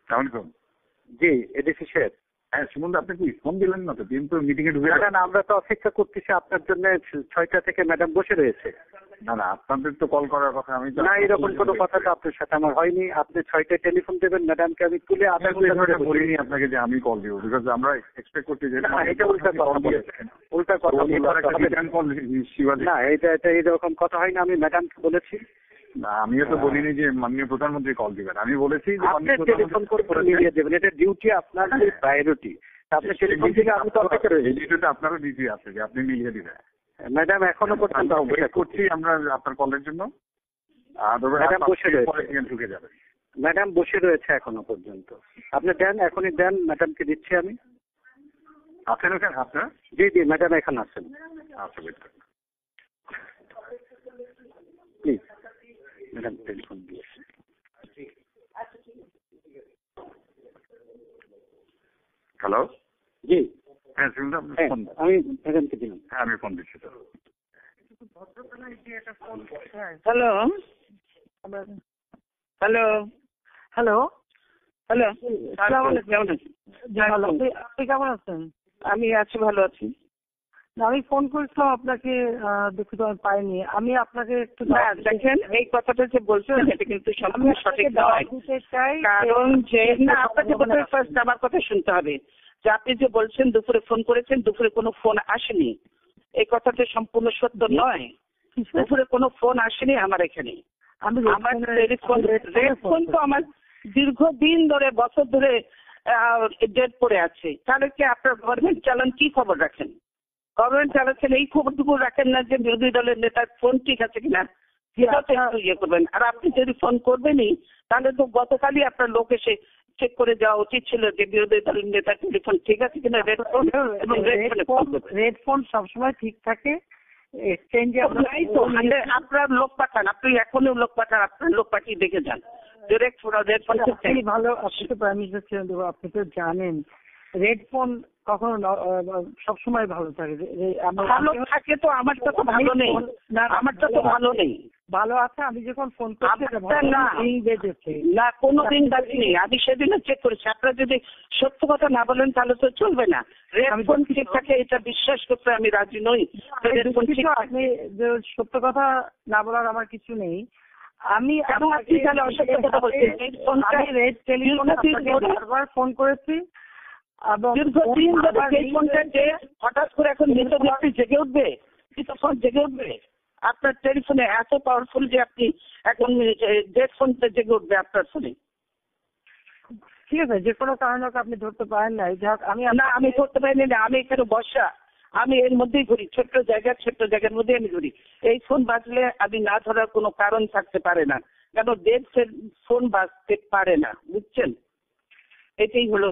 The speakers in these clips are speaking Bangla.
আসসালামু জি, এডিসি সাহেব। হ্যাঁ সুমন, আপনি কি ফোন দিলেন না তো? কিন্তু মিটিং এ ঢুকে না, আমরা তো অপেক্ষা করতেছি আপনার জন্য। 6টা থেকে ম্যাডাম বসে রয়েছে। না, আপনাদের তো কল করার কথা। আমি না, এরকম কোনো কথা তো আপনার সাথে আমার হয়নি। আপনি 6টায় টেলিফোন দেবেন, ম্যাডামকে আমি তুলে আধা ঘন্টা বলিনি আপনাকে যে আমি কল দিব, বিকজ আমরা এক্সপেক্ট করছি যে এটা উল্টা কথা বলেছেন। উল্টা কথা না, এটা এরকম কথা হয় না। আমি ম্যাডামকে বলেছি। না, আমিও তো বলিনি যে মাননীয় প্রধানমন্ত্রী কল দিবেন। আমি বলেছি যে আপনি টেলিফোন করে মিলিয়ে দেবেন, এটা ডিউটি, আপনার প্রায়োরিটি। আপনি টেলিফোন থেকে আমি তো অপেক্ষা রয়েছি। ডিউটিটা আপনারও ডিউটি আছে যে আপনি মিলিয়ে দিবেন। ম্যাডাম এখনো পর্যন্ত অপেক্ষা করছি আমরা আপনার কলের জন্য। ম্যাডাম বসে রয়েছে। ঢুকে যাবে। ম্যাডাম বসে রয়েছে এখনো পর্যন্ত। আপনি দেন, এখনই দেন, ম্যাডামকে দিচ্ছি আমি। আছেন ওখানে আপনার? জি জি, ম্যাডাম এখন আছেন। আচ্ছা, ওয়েট করুন প্লিজ। ম্যাডাম টেলিফোন দিয়েছে। হ্যালো। জি হ্যাঁ সুমন, আমি ম্যাডামকে দিলাম। হ্যাঁ আমি ফোন দিচ্ছি তো। হ্যালো হ্যালো হ্যালো হ্যালো, কেমন আছেন? ভালো। আপনি কেমন আছেন? আমি আছি, ভালো আছি। আমি ফোন করেছিলাম আপনাকে, দুঃখিত আমি পাইনি। আমি আপনাকে একটু দেখেন, এই কথাটা যে বলছেন এটা কিন্তু সম্পূর্ণ সঠিক নয়। কারণ যে না, আপনাকে প্রথমে ফার্স্ট আমার কথা শুনতে হবে যে আপনি যে বলছেন দুপুরে ফোন করেছেন, দুপুরে কোনো ফোন আসেনি। এই কথাটা সম্পূর্ণ সত্য নয়। দুপুরে কোনো ফোন আসেনি আমার এখানে। আমার রেড ফোন তো আমার দীর্ঘদিন ধরে, বছর ধরে ডেট পড়ে আছে। তাহলে কি আপনার গভর্নমেন্ট চালান কি খবর রাখেন? গভর্নমেন্ট চালাচ্ছেন, এই খবরটুকু রাখেন না যে বিরোধী দলের নেতার ফোন ঠিক আছে কিনা, সেটাও তো একটু ইয়ে করবেন। আর আপনি যদি ফোন করবেনই তাহলে তো গতকালই আপনার লোক এসে চেক করে যাওয়া উচিত ছিল যে বিরোধী দলের নেতার টেলিফোন ঠিক আছে কিনা। রেড ফোন এবং রেড ফোন সবসময় ঠিক থাকে। এক্সচেঞ্জে আপনার লোক পাঠান, আপনি এখনই লোক পাঠান, আপনার লোক পাঠিয়ে দেখে যান। ডিরেক্ট রেড ফোন ভালো। আপনি তো প্রাইম মিনিস্টার ছিলেন, আপনি তো জানেন রেড ফোন কখনো সবসময় ভালো থাকে। ভালো থাকে তো আমারটা তো ভালো নেই, আমারটা তো ভালো নেই। ভালো আছে, আমি যখন ফোন করছি না, কোনো দিন বাজেনি। আমি সেদিনও চেক করেছি। আপনারা যদি সত্য কথা না বলেন তাহলে তো চলবে না। রেড ফোন ঠিক থাকে এটা বিশ্বাস করতে আমি রাজি নই। আপনি সত্য কথা না বলার আমার কিছু নেই। আমি ফোন করেছি দীর্ঘদিন হঠাৎ করে এখন মৃত ব্যক্তি জেগে উঠবে, তখন জেগে উঠবে। আপনার টেলিফোনে এত পাওয়ারফুল যে আপনি এখন ডেড ফোনটা জেগে উঠবে আপনার ফোনে। ঠিক আছে, যে কোনো কারণে আপনি ধরতে পারেন না। আমি ধরতে পারিনি না। আমি এখানে বসা, আমি এর মধ্যেই ঘুরি, ছোট্ট জায়গার মধ্যে আমি ঘুরি। এই ফোন বাজলে আমি না ধরার কোনো কারণ থাকতে পারে না, কেন ডেড ফোন বাজতে পারে না, বুঝছেন? এটাই হলো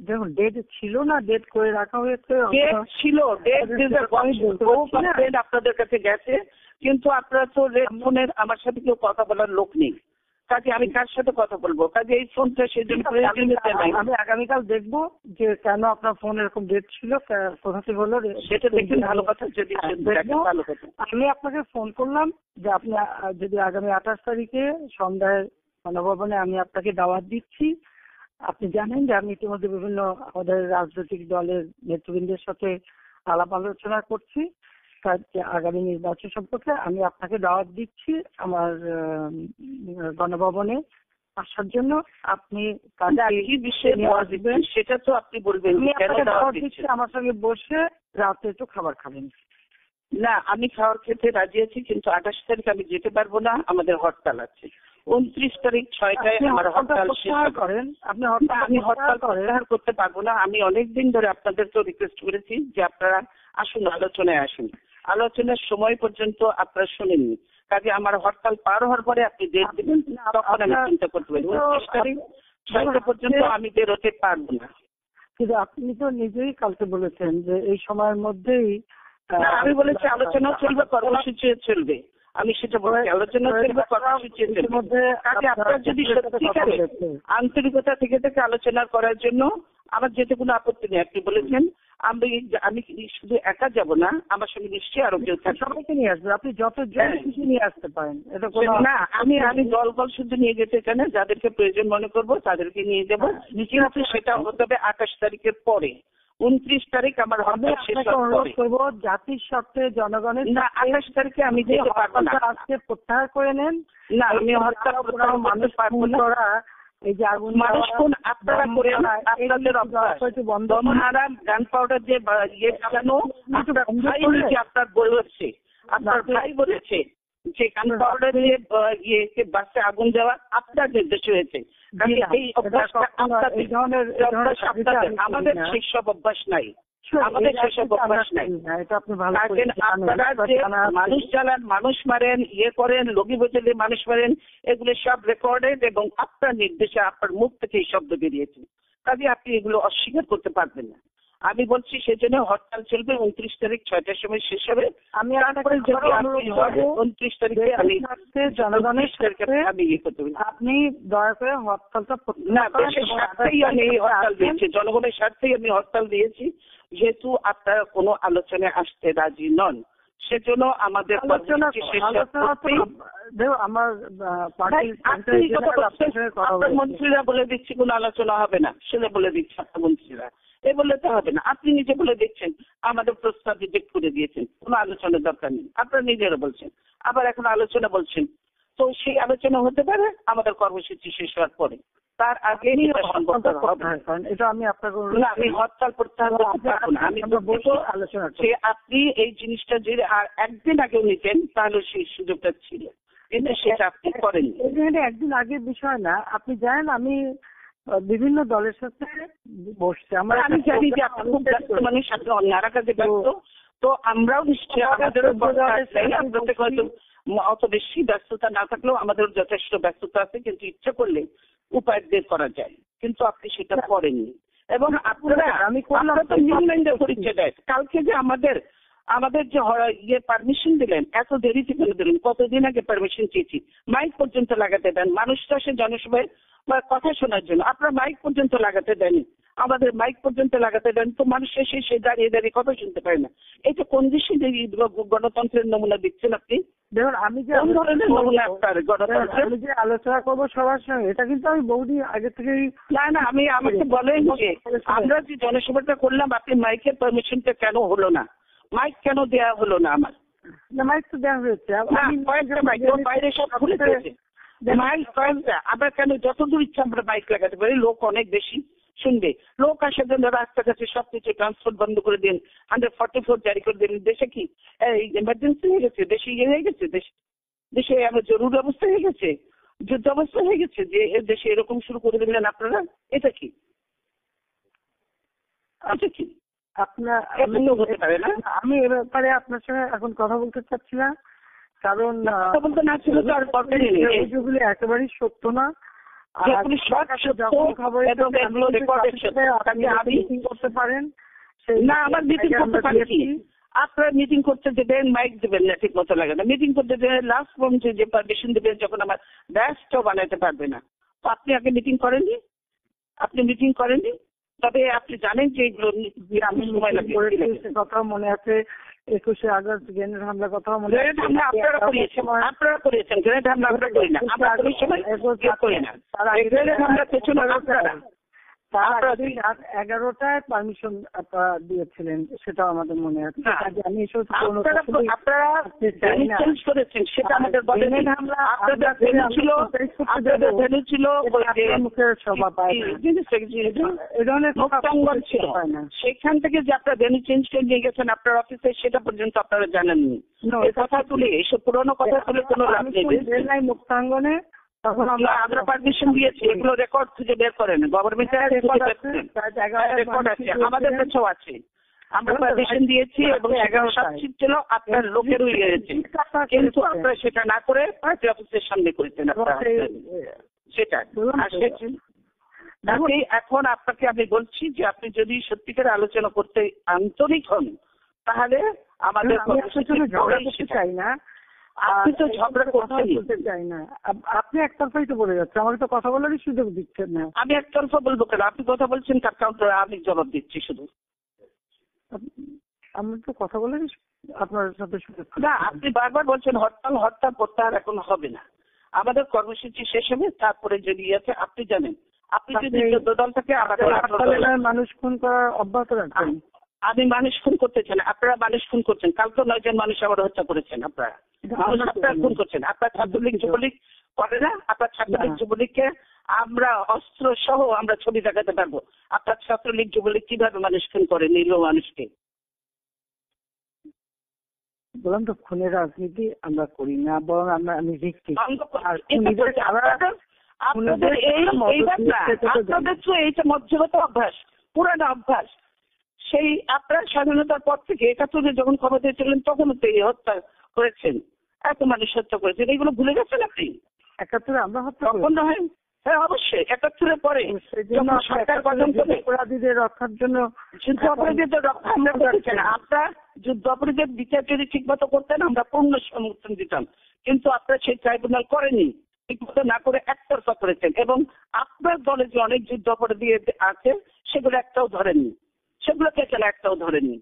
দেখুন, ডেট ছিল না, ডেট করে রাখা হয়েছে। ডেট ছিল, ডেট আপনাদের কাছে গেছে, কিন্তু আপনারা তো রেড ফোনের আমার সাথে কেউ কথা বলার লোক নেই। কাজে আমি কার সাথে কথা বলবো? কাজে এই ফোনটা সেদিন আমি আগামীকাল দেখবো যে কেন আপনার ফোন এরকম ডেট ছিল, কোথা থেকে হলো সেটা দেখবেন। ভালো কথা। যদি ভালো কথা, আমি আপনাকে ফোন করলাম যে আপনি যদি আগামী 28 তারিখে সন্ধ্যায় গণভবনে আমি আপনাকে দাওয়াত দিচ্ছি। আপনি জানেন যে আমি ইতিমধ্যে বিভিন্ন আমাদের রাজনৈতিক দলের নেতৃবৃন্দের সাথে আলাপ আলোচনা করছি আগামী নির্বাচন সম্পর্কে। আমি আপনাকে দাওয়াত দিচ্ছি আমার গণভবনে আসার জন্য। আপনি কি বিষয়ে দাওয়াত দিবেন সেটা তো আপনি বলবেন। আমার সঙ্গে বসে রাতে একটু খাবার খাবেন। না, আমি খাবার খেতে রাজি আছি, কিন্তু 28 তারিখ আমি যেতে পারবো না, আমাদের হরতাল আছে। 29 তারিখ 6টায় আমার হরতাল করেন। আমি হরতাল প্রত্যাহার করতে পারবো না। আমি অনেকদিন ধরে আপনাদেরকে রিকোয়েস্ট করেছি যে আপনারা আসুন, আলোচনায় আসুন। আলোচনার সময় পর্যন্ত আপনারা শুনেননি। কাজে আমার হরতাল পার হওয়ার পরে আপনি ডেট দেবেন, তখন আমি চিন্তা করতে পারি। 29 তারিখ 6টা পর্যন্ত আমি বেরোতে পারবো না। কিন্তু আপনি তো নিজেই কালকে বলেছেন যে এই সময়ের মধ্যেই। আমি বলেছি আলোচনা চলবে, কর্মসূচি চলবে। আমি সেটা বলছি, আলোচনা চলবে, কর্মসূচি চলবে। কাজে আপনার যদি সত্যিকারে আন্তরিকতা থেকে আলোচনা করার জন্য আমার যেতে কোনো আপত্তি নেই। আপনি বলেছেন আমি শুধু একা যাব না, আমার সঙ্গে নিশ্চয়ই আরো কেউ থাকবে। সবাইকে নিয়ে আসবে, আপনি যত খুশি নিয়ে আসতে পারেন। এটা না, আমি দল শুধু নিয়ে যেতে চাই না, যাদেরকে প্রয়োজন মনে করব তাদেরকে নিয়ে যাবো। কিন্তু সেটা হতে হবে 28 তারিখের পরে। 29 তারিখ আমার হরতাল শেষ অনুরোধ করবো জাতির স্বার্থে জনগণের না, 28 তারিখে আমি যেতে পারবো না। আজকে প্রত্যাহার করে নেন। না, আমি হরতাল মানুষ পারবো না। এই যে আগুন মানুষ কোন আপনারা করে আপনাদের হারাম গান পাউডার যে ইয়ে চালানো আপনার বলেছে, আপনার ভাই বলেছে যে গান পাউডার দিয়ে ইয়েকে বাসে আগুন দেওয়া আপনার নির্দেশ হয়েছে। এই অভ্যাসটা আমাদের সেসব অভ্যাস নাই, আমাদের সেসব অভ্যাস নাই। আপনারা যে মানুষ চালান, মানুষ মারেন, ইয়ে করেন, লগি বোঝালে মানুষ মারেন, এগুলো সব রেকর্ডেড এবং আপনার নির্দেশে আপনার মুখ থেকে এই শব্দ বেরিয়েছে। কাজে আপনি এগুলো অস্বীকার করতে পারবেন না। আমি বলছি সেজন্য হরতাল চলবে 29 তারিখ 6টার সময় শেষ হবে। আমি 29 তারিখে আমি জনগণের আমি ইয়ে করতে পারি। আপনি দয়া করে হরতালটা না, দেশের স্বার্থেই আমি এই হরতাল দিয়েছি, জনগণের স্বার্থেই আমি হরতাল দিয়েছি। যেহেতু আপনারা কোনো আলোচনায় আসতে রাজি নন, সেজন্য আমাদের মন্ত্রীরা বলে দিচ্ছি কোনো আলোচনা হবে না, সেটা বলে দিচ্ছে আপনার মন্ত্রীরা। এ বললে তো হবে না, আপনি নিজে বলে দিচ্ছেন আমাদের প্রস্তাব রিজেক্ট করে দিয়েছেন, কোনো আলোচনার দরকার নেই, আপনারা নিজেরা বলছেন। আবার এখন আলোচনা বলছেন, তো সেই আলোচনা হতে পারে আমাদের কর্মসূচি শেষ হওয়ার পরে, তার আগে এটা আমি আপনাকে আমি হরতাল প্রত্যাহার করতে পারবো না। আমি আলোচনা যে আপনি এই জিনিসটা যদি আর একদিন আগেও নিতেন তাহলে সেই সুযোগটা ছিল, কিন্তু সেটা আপনি করেন। একদিন আগের বিষয় না, আপনি জানেন আমি বিভিন্ন দলের সাথে বসছি। আমি জানি যে আপনি খুব ব্যস্ত মানুষ, আপনি অন্যান্য কাজে ব্যস্ত, তো আমরাও নিশ্চয়ই আমাদেরও হয়তো অত বেশি ব্যস্ততা না থাকলেও আমাদের যথেষ্ট ব্যস্ততা আছে, কিন্তু ইচ্ছা করলে উপায় বের করা যায়, কিন্তু আপনি সেটা করেননি। এবং আপনারা তো নিউল্যান্ডের পরিচয় দেয়। কালকে যে আমাদের যে ইয়ে পারমিশন দিলেন, এত দেরিতে কেন দিলেন? কতদিন আগে পারমিশন চেয়েছি, মাইক পর্যন্ত লাগাতে দেন, মানুষটা সে জনসভায় কথা শোনার জন্য আপনারা মাইক পর্যন্ত লাগাতে দেন, আমাদের মাইক পর্যন্ত লাগাতে দেন, তো মানুষ এসে সে দাঁড়িয়ে দাঁড়িয়ে কথা শুনতে পারে না। এটা কোন দেশে গণতন্ত্রের নমুনা দিচ্ছেন আপনি? দেখুন আমি যে আলোচনা করবো সবার সঙ্গে, এটা কিন্তু আমি বহুদিন আগে থেকেই না আমি আমাকে বলেন যে আমরা যে জনসভাটা করলাম আপনি মাইকের পারমিশনটা কেন হলো না? মাইক কেন দেওয়া হলো না? আমার মাইক তো দেওয়া হয়েছে, বাইরে সব খুলে দিয়েছে মাইক কয়েকটা। আমরা কেন যতদূর ইচ্ছা আমরা বাইক লাগাতে পারি, লোক অনেক বেশি শুনবে, লোক আসার জন্য রাস্তাঘাটে সবকিছু ট্রান্সপোর্ট বন্ধ করে দিন, 144 জারি করে দিন। দেশে কি ইমার্জেন্সি হয়ে গেছে? দেশে ইয়ে হয়ে গেছে? দেশে আমরা জরুরি অবস্থা হয়ে গেছে, যুদ্ধ অবস্থা হয়ে গেছে যে দেশে এরকম শুরু করে দিলেন আপনারা? এটা কি আমি এ ব্যাপারে আপনার সঙ্গে এখন কথা বলতে চাচ্ছি না, কারণ যেগুলি একেবারেই সত্য না। করতে পারেন না, আমার মিটিং করতে পারি, আপনারা মিটিং করতে দেবেন, মাইক দেবেন না, ঠিক মতো লাগে না। মিটিং করতে দেবেন, লাস্ট পর্যন্ত যে পারমিশন দেবেন যখন আমার ব্যাচটাও বানাতে পারবে না, তো আপনি আগে মিটিং করেননি, তবে আপনি জানেন যে কথা মনে আছে 21শে আগস্ট গ্রেনেড হামলার কথা মনে আছে? আপনারা করেছেন গ্রেনেড হামলা, আমরা করি না, আমরা ওই সময় করি না। গ্রেনেড হামলা পেছনে তার আগে রাত 11টায় পারমিশন আপনারা দিয়েছিলেন, সেটাও আমাদের মনে আছে। আমি সেটা আমাদের সেখান থেকে যে আপনারা ভেন্যু চেঞ্জ করে নিয়ে গেছেন আপনার অফিসে, সেটা পর্যন্ত আপনারা জানেননি। কথা তুলে এইসব পুরোনো কথা তুলে কোনো লাভ নেই। মুক্তাঙ্গনে তখন আমরা পারমিশন দিয়েছি, এগুলো রেকর্ড খুঁজে বের করেন, গভর্নমেন্টের রেকর্ড আছে, আমাদের কাছেও আছে। আমরা পারমিশন দিয়েছি এবং 11 ছিল, আপনার লোকেরও হয়েছে, কিন্তু আপনারা সেটা না করে পার্টি অফিসের সামনে করেছেন সেটা। এখন আপনাকে আমি বলছি যে আপনি যদি সত্যিকার আলোচনা করতে আন্তরিক হন তাহলে আমাদের চাই না, আপনি তো ঝগড়া করতে চাই না, আপনি একতরফাই তো বলে যাচ্ছে, আমাকে তো কথা বলারই সুযোগ দিচ্ছেন না। আমি একতরফা বলবো কেন? আপনি কথা বলছেন, আমি জবাব দিচ্ছি শুধু। আমি তো কথা বলে আপনার সাথে না, আপনি বারবার বলছেন হরতাল হরতাল প্রত্যাহার এখন হবে না, আমাদের কর্মসূচি শেষ হবে, তারপরে যদি আছে আপনি জানেন, আপনি যদি 14 দল থেকে আমাদের মানুষ খুন করা অব্যাহত রাখবেন। আমি মানুষ খুন করতে চান, আপনারা মানুষ খুন করছেন, কালকে 9 জন মানুষ আবার হত্যা করেছেন, আপনারা খুন করছেন। আপনার ছাত্রলীগ যুবলীগ করে না, আপনার ছাত্রলীগ যুবলীগকে আমরা অস্ত্র সহ আমরা ছবি দেখাতে পারবো। আপনার ছাত্রলীগ যুবলীগ কিভাবে মানুষ খুন করে, নিরীহ মানুষকে? বললাম তো, খুনের রাজনীতি আমরা করি না, বরং আমি ভিক্টিম। আপনাদের এইটা মধ্যগত অভ্যাস, পুরানো অভ্যাস। সেই আপনার স্বাধীনতার পর থেকে 71-এ যখন ক্ষমতায় ছিলেন তখন তো এই হত্যা করেছেন, এত মানুষ হত্যা করেছেন, এগুলো ভুলে গেছেন আপনি? 71-এ আমরা হত্যা তখন নয়, হ্যাঁ অবশ্যই 71-এর পরে সরকার গঠন করে অপরাধীদের রক্ষার জন্য যুদ্ধ অপরাধীদের রক্ষা আমরা করতেছি না। আপনার যুদ্ধ অপরাধীদের বিচার যদি ঠিক মতো করতেন আমরা পূর্ণ সমর্থন দিতাম, কিন্তু আপনারা সেই ট্রাইব্যুনাল করেনি, ঠিক মতো না করে একতরফা করেছেন। এবং আপনার দলে যে অনেক যুদ্ধ অপরাধী আছে সেগুলো একটাও ধরেননি, সেগুলোকে কেন একটাও ধরেননি,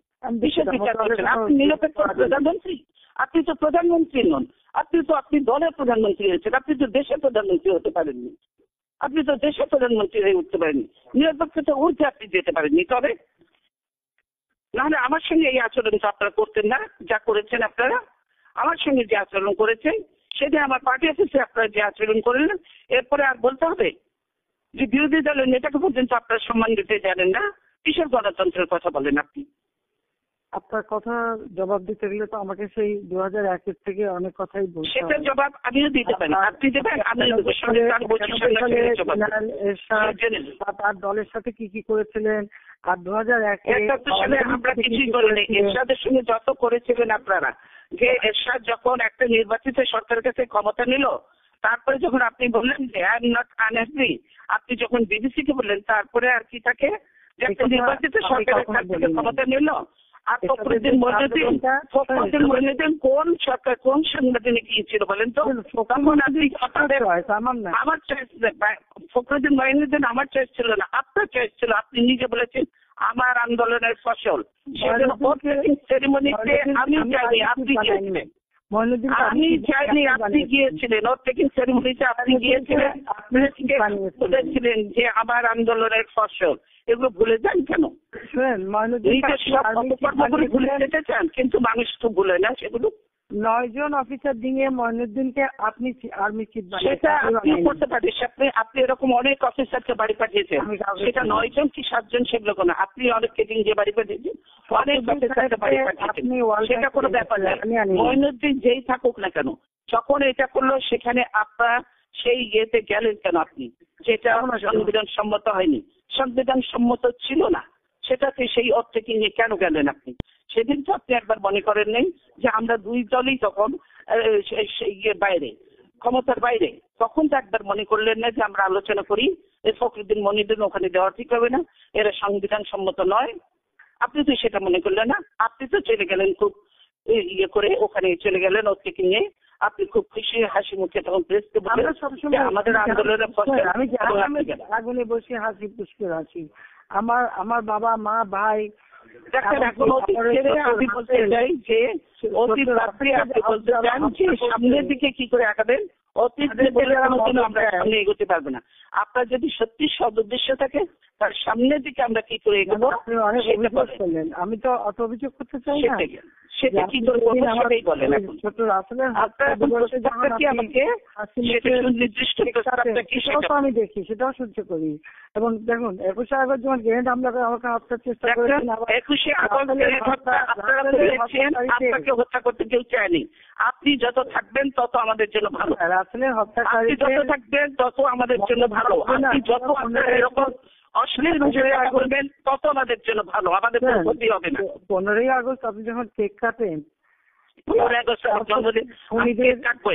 বিশেষ বিচার করছেন। আপনি নিরপেক্ষ প্রধানমন্ত্রী, আপনি তো প্রধানমন্ত্রী নন, আপনি দলের প্রধানমন্ত্রী হয়েছেন, আপনি তো দেশের প্রধানমন্ত্রী হতে পারেননি, আপনি তো দেশের প্রধানমন্ত্রী হয়ে উঠতে পারেননি, নিরপেক্ষতা উঠে আপনি যেতে পারেননি। তবে নাহলে আমার সঙ্গে এই আচরণ তো আপনারা করতেন না, যা করেছেন আপনারা। আমার সঙ্গে যে আচরণ করেছেন সেদিন আমার পার্টি অফিসে আপনারা যে আচরণ করলেন, এরপরে আর বলতে হবে যে বিরোধী দলের নেতাকে পর্যন্ত আপনারা সম্মান দিতে জানেন না, কিসের গণতন্ত্রের কথা বলেন আপনি? আপনার কথা জবাব দিতে গেলে তো আমাকে সেই 2001 থেকে অনেক কথাই বলতে হবে। সেটার জবাব আমিও দিতে পারি, আপনি দেবেন, আমি তার দলের সাথে কি কি করেছিলেন, আর 2001 সালে আমরা কিছুই করিনি। এরশাদের সঙ্গে যত করেছিলেন আপনারা, যে এরশাদ যখন একটা নির্বাচিত সরকারের কাছে ক্ষমতা নিল, তারপরে যখন আপনি বললেন যে আই এম নট আনহ্যাপি, আপনি যখন বিবিসি কে বললেন, তারপরে আর কি থাকে যে একটা নির্বাচিত সরকারের কাছ থেকে ক্ষমতা নিল। আর ফখরুদ্দিন মইনুদ্দিন কোন সরকার, কোন সংগঠনে গিয়েছিল বলেন তো? আমার চয়েস, ফখরুদ্দিন মইনুদ্দিন আমার চয়েস ছিল না, আপনার চয়েস ছিল। আপনি নিজে বলেছেন আমার আন্দোলনের ফসল, সেরেমনিতে আমি যাইনি, আপনি গিয়েছিলেন। আমি চাইনি, আপনি গিয়েছিলেন। ওর টেকিং সেরেমনিতে আপনি গিয়েছিলেন, বলেছিলেন যে আমার আন্দোলনের ফসল। এগুলো ভুলে যান কেন? ভুলে যেতে চান, কিন্তু মানুষ তো ভুলে না সেগুলো। 9 জন অফিসার দিয়ে মইনুদ্দিনকে আপনি আর্মি চিফ সেটা আপনি করতে পারেন। আপনি এরকম অনেক অফিসারকে বাড়ি পাঠিয়েছেন, সেটা 9 জন কি 7 জন সেগুলো কোনো, আপনি অনেক কেটিং দিয়ে বাড়ি পাঠিয়েছেন, অনেক অফিসারকে বাড়ি পাঠিয়েছেন, সেটা কোনো ব্যাপার না। মইনুদ্দিন যেই থাকুক না কেন, যখন এটা করলো সেখানে আপনার সেই ইয়েতে গেলেন কেন আপনি? যেটা সংবিধান সম্মত হয়নি, সংবিধান সম্মত ছিল না, সেটাতে সেই অর্থে নিয়ে কেন গেলেন আপনি? সেদিন তো আপনি একবার মনে করেন নেই যে আমরা দুই দলই তখন বাইরে, ক্ষমতার বাইরে, তখন তো একবার মনে করলেন না যে আমরা আলোচনা করি ফখরুদ্দিন মইনুদ্দিন ওখানে দেওয়া ঠিক হবে না, এরা সংবিধান সম্মত নয়। আপনি তো সেটা মনে করলেন না, আপনি তো চলে গেলেন খুব ইয়ে করে, ওখানে চলে গেলেন ওর থেকে নিয়ে, আপনি খুব খুশি হাসি মুখে তখন প্রেসকে বললেন আমাদের আন্দোলনের আগুনে বসে হাসি পুষ্পের হাসি। আমার বাবা মা ভাই আমি বলতে চাই যে অতীত রাত্রে আপনি বলতে চান যে সামনের দিকে কি করে আগাবেন, অতীত আমরা সামনে এগোতে পারবো না। আপনার যদি সত্যি সদ উদ্দেশ্য থাকে তার সামনের দিকে আমরা কি করে এগোবো? আমি তো অত অভিযোগ করতে চাই না, সেটা কি করবো সেটাই বলেন। এখন ছোট আসলে আমি দেখি, সেটাও সহ্য করি। এবং দেখুন 21শে আগস্ট যখন গ্রেনেড হামলা করে আমাকে হত্যার চেষ্টা করেছেন, 21শে আগস্ট আপনাকে হত্যা করতে কেউ চায়নি। আপনি যত থাকবেন তত আমাদের জন্য ভালো, আসলে আপনি যত থাকবেন তত আমাদের জন্য ভালো, আপনি যত এরকম অশ্লীল ভাষায় বলবেন তত আমাদের জন্য ভালো, আমাদের ক্ষতি হবে না। 15ই আগস্ট আপনি যখন কেক কাটেন, 15ই আগস্ট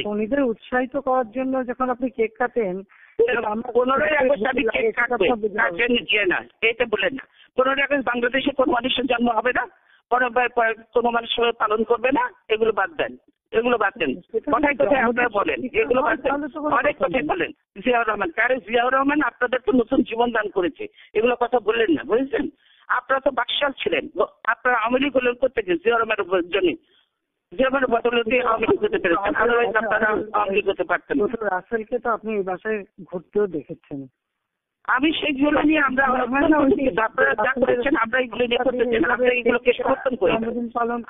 খুনিদের উৎসাহিত করার জন্য যখন আপনি কেক কাটেন, 15ই আগস্ট আমি কেক কাটবো না, এটা বলেন না। 15ই আগস্ট বাংলাদেশে কোন মানুষের জন্ম হবে না, কোনো মানুষ পালন করবে না, এগুলো বাদ দেন, এগুলো বাদ দেন। কথায় কথায় আপনারা বলেন, এগুলো বাদ দেন, অনেক কথাই বলেন। জিয়াউর রহমান, কারে জিয়াউর রহমান আপনাদের তো নতুন জীবন দান করেছে, এগুলো কথা বললেন না, বুঝেছেন? আপনারা তো বাকশাল ছিলেন, আপনারা আওয়ামী লীগ হলেও করতে গেছে জিয়ারমের জন্য, জিয়ারমের বদলে দিয়ে আওয়ামী লীগ হতে পেরেছেন, আদারওয়াইজ আপনারা আওয়ামী লীগ হতে পারতেন। রাসেলকে তো আপনি এই বাসায় ঘুরতেও দেখেছেন। আমি সেইগুলো নিয়ে আমরা আপনারা যা করেছেন আমরা এগুলো নিয়ে করতেছেন, আমরা এগুলোকে সমর্থন করি,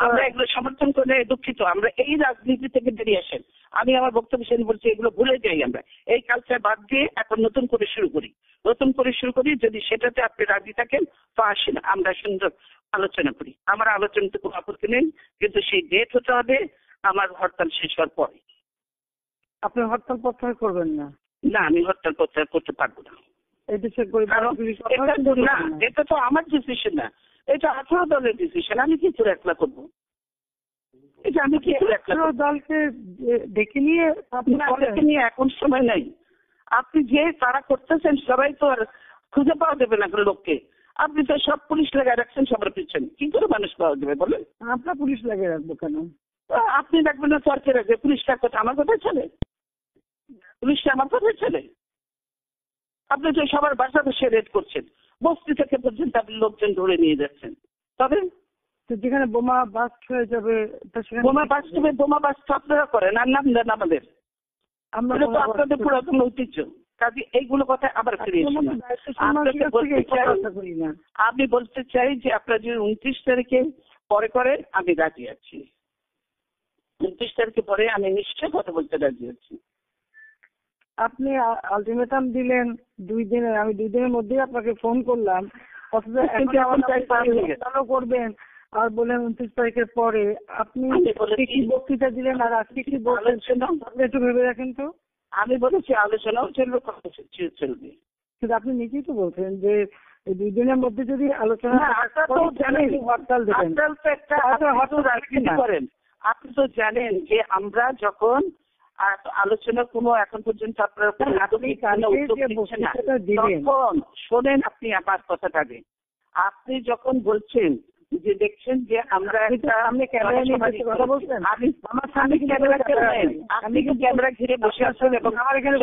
আমরা এগুলো সমর্থন করে দুঃখিত। আমরা এই রাজনীতি থেকে বেরিয়ে আসেন। আমি আমার বক্তব্য শেষ বলছি, এগুলো ভুলে যাই, আমরা এই কালচার বাদ দিয়ে এখন নতুন করে শুরু করি, নতুন করে শুরু করি। যদি সেটাতে আপনি রাজি থাকেন তো আসেন, আমরা সুন্দর আলোচনা করি। আমার আলোচনাতে কোনো আপত্তি নেই, কিন্তু সেই ডেট হতে হবে আমার হরতাল শেষ হওয়ার পরে। আপনি হরতাল প্রত্যাহার করবেন না? না, আমি হরতাল প্রত্যাহার করতে পারবো না। এটা তো আমার ডিসিশন না, এটা 18 দলের ডিসিশন। আমি কি করে একলা করবো? এটা আমি কি করে একলা দলকে ডেকে নিয়ে নিয়ে এখন সময় নাই। আপনি যে তারা করতেছেন সবাই তো আর খুঁজে পাওয়া যাবে না লোককে। আপনি তো সব পুলিশ লাগাই রাখছেন সবার পিছনে, কি করে মানুষ পাওয়া যাবে বলেন? আপনার পুলিশ লাগিয়ে রাখবো কেন? আপনি রাখবেন না, সরকার রাখবে। পুলিশটা কথা আমার কথা চলে? পুলিশটা আমার কথা চলে? আপনি তো সবার বাসা বসে রেড করছেন, বস্তি থেকে পর্যন্ত আপনি লোকজন ধরে নিয়ে যাচ্ছেন। তবে যেখানে বোমা বাস্ট হয়ে যাবে, বোমা বাস্ট হবে, বোমা বাস্ট আপনারা করেন আর নাম দেন আমাদের। আমরা তো আপনাদের পুরাতন ঐতিহ্য, কাজে এইগুলো কথা আবার ফিরে আমি বলতে চাই যে আপনারা যদি 29 তারিখে পরে করেন আমি রাজি আছি। 29 তারিখে পরে আমি নিশ্চয় কথা বলতে রাজি আছি। আপনি আলটিমেটাম দিলেন 2 দিনের, আমি 2 দিনের মধ্যেই আপনাকে ফোন করলাম, অথচ করবেন আর বলেন 29 তারিখের পরে। আপনি কি বক্তৃতা দিলেন আর আজকে কি বলছেন একটু ভেবে রাখেন তো। আমি বলেছি আলোচনাও চলবে, চলবে, কিন্তু আপনি নিজেই তো বলছেন যে 2 দিনের মধ্যে যদি আলোচনা হরতাল দেবেন করেন। আপনি তো জানেন যে আমরা যখন আলোচনা কোনো এখন পর্যন্ত আপনারা তখন শোনেন আপনি আমার কথাটাকে। আপনি যখন বলছেন যে দেখছেন যে আমরা আপনি ক্যামেরা ঘিরে বসে আছেন এবং আমার এখানে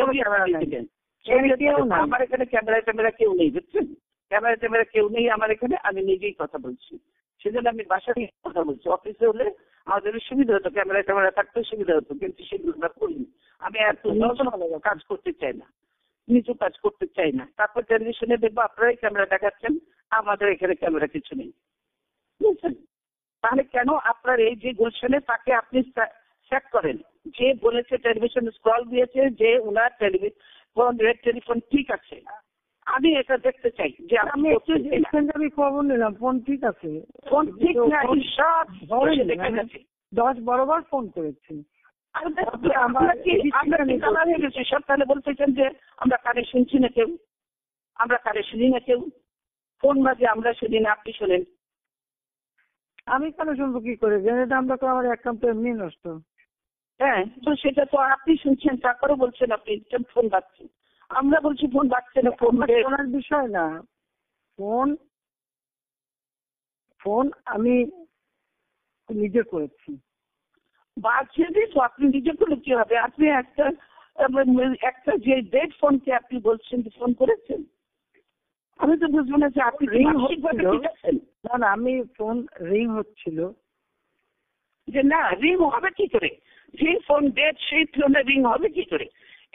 আমার এখানে ক্যামেরা কেউ নেই, বুঝছেন? ক্যামেরা কেউ নেই আমার এখানে, আমি নিজেই কথা বলছি। সেজন্য আমি বাসায় কথা বলছি। অফিসে হলে আমাদের সুবিধা হতো, ক্যামেরা থাকতে সুবিধা হতো, কিন্তু সেগুলো আমরা করিনি। আমি এত কাজ করতে চাই না, নিচু কাজ করতে চাই না। তারপর টেলিভিশনে দেখবো আপনারাই ক্যামেরা দেখাচ্ছেন, আমাদের এখানে ক্যামেরা কিছু নেই, বুঝছেন? তাহলে কেন আপনার এই যে গুলশানে তাকে আপনি চেক করেন, যে বলেছে টেলিভিশন স্ক্রল দিয়েছে যে ওনার রেড টেলিফোন ঠিক আছে, আমি এটা দেখতে চাই যে আমি খবর নিলাম ফোন ঠিক আছে, ফোন ঠিক নাই, সব 10 বারবার ফোন করেছি। সব তাহলে বলতেছেন যে আমরা কারে শুনছি না কেউ, আমরা কারে শুনি না কেউ, ফোন মাঝে আমরা শুনি না, আপনি শোনেন। আমি কেন শুনবো কি করে? জেনেটা আমরা তো আমার অ্যাকাউন্ট এমনি নষ্ট। হ্যাঁ, তো সেটা তো আপনি শুনছেন, তারপরে বলছেন আপনি ফোন বাজছে। আমরা বলছি ফোন বাজছে না, ফোন শোনার বিষয় না। ফোন আমি নিজে করেছি। বাজছে তো আপনি নিজে করলে কি হবে? আপনি একটা যে ডেড ফোনকে আপনি বলছেন ফোন করেছেন, আমি তো বুঝবো না যে আপনি রিং হচ্ছিল। না, আমি ফোন রিং হচ্ছিল যে না, রিং হবে কি করে? যে ফোন ডেড সেই ফোনে রিং হবে কি করে?